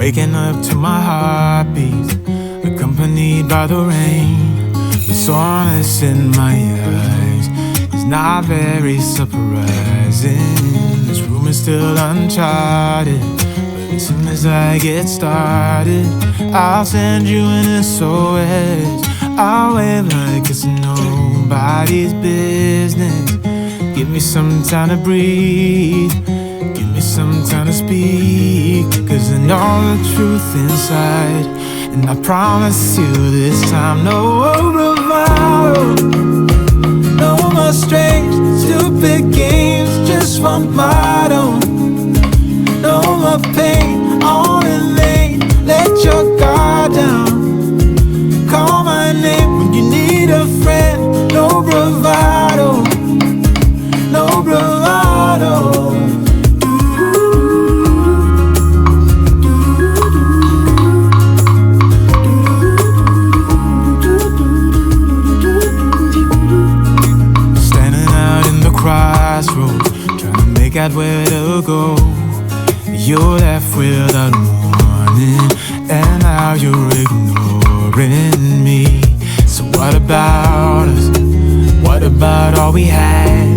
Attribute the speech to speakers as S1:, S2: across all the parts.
S1: waking up to my heartbeat, accompanied by the rain. The soreness in my eyes is not very surprising. This room is still uncharted, but as soon as I get started, I'll send you an SOS. I'll wave like it's nobody's business. Give me some time to breathe, give me some time to speak, 'cause I know the truth inside. And I promise you this time, no bravado, no more strange, stupid games, just one motto. No more pain, on in lane, let your guard down. Call my name when you need a friend, no bravado, no bravado. Crossroads, trying to make out where to go. You're left without warning, and now you're ignoring me. So what about us? What about all we had?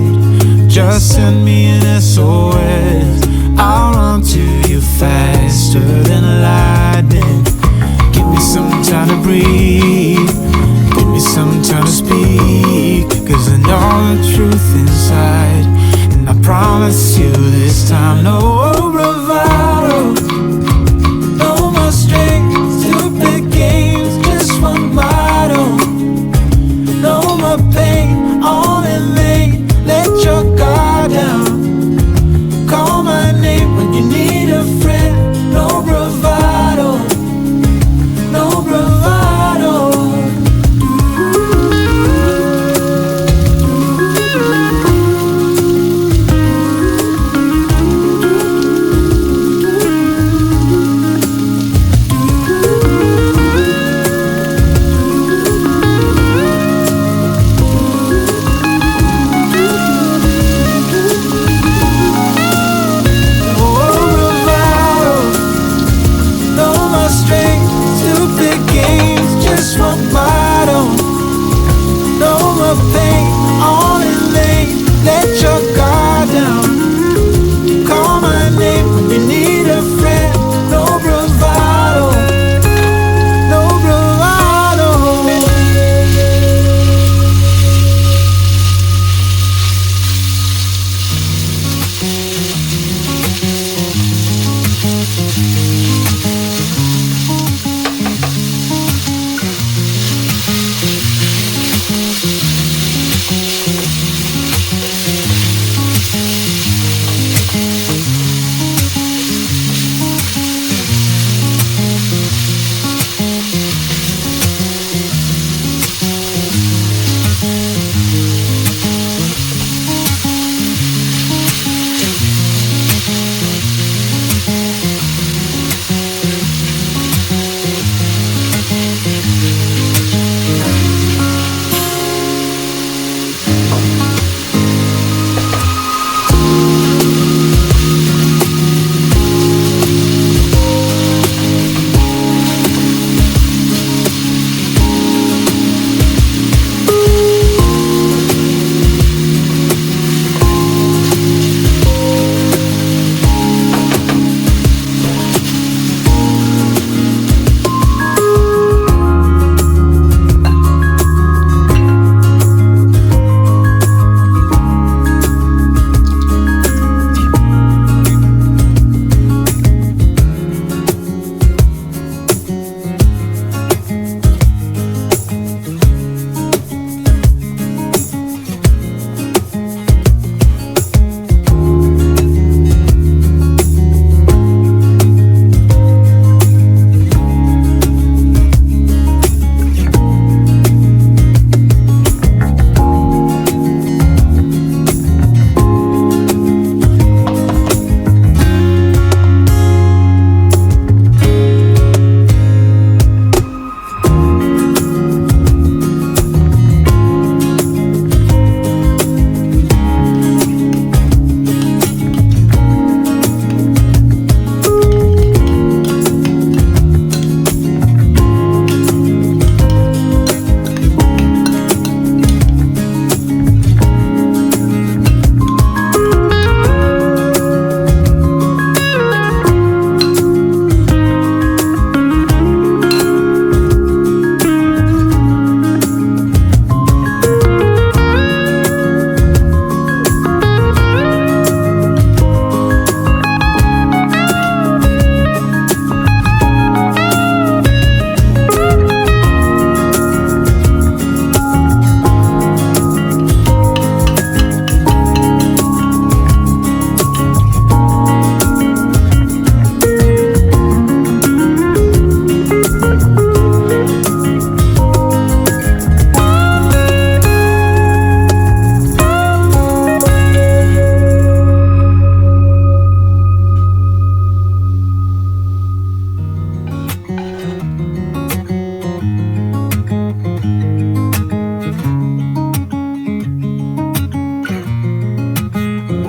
S1: Just send me an SOS. I'll run to you faster than lightning. Give me some time to breathe, give me some time to speak, 'cause I know the truth inside. And I promise you this time, no bravado, no more strings, stupid games, just one motto. No more pain, on in lane, let your guard down. Call my name when you need a friend, no bravado, no bravado.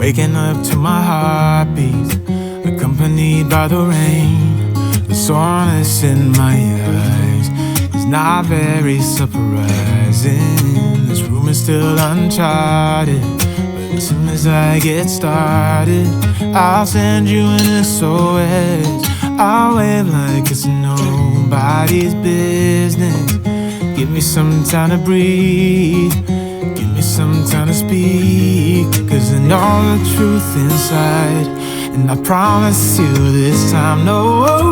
S1: Waking up to my heartbeats, accompanied by the rain. The soreness in my eyes is not very surprising. This room is still uncharted, but as soon as I get started, I'll send you an SOS. I'll wave like it's nobody's business. Give me some time to breathe, give me some time to speak, 'cause I know the truth inside. And I promise you this time, no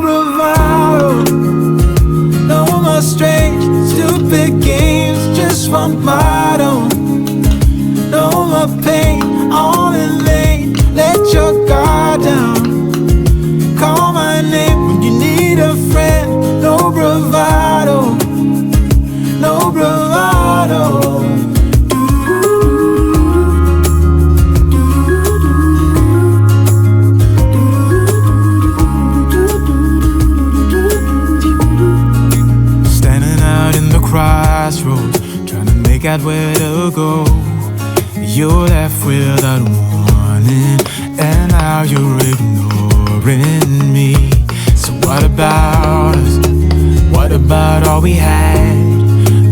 S1: bravado, no more strange, stupid games, just one motto. No more pain, all in lane, let your guard down. Call my name when you need a friend. No bravado, no bravado. Standing out in the crossroads, trying to make out where to go. You're left without warning, and now you're ignoring me. So what about us? What about all we had?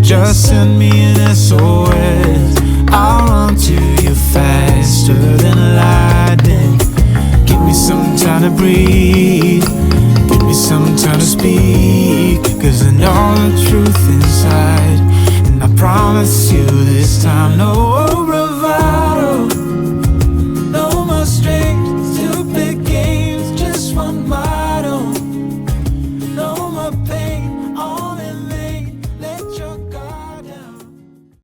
S1: Just send me an SOS. I'll run to you faster than lightning. Give me some time to breathe, give me some time to speak, 'cause I know the truth inside. And I promise you this time, no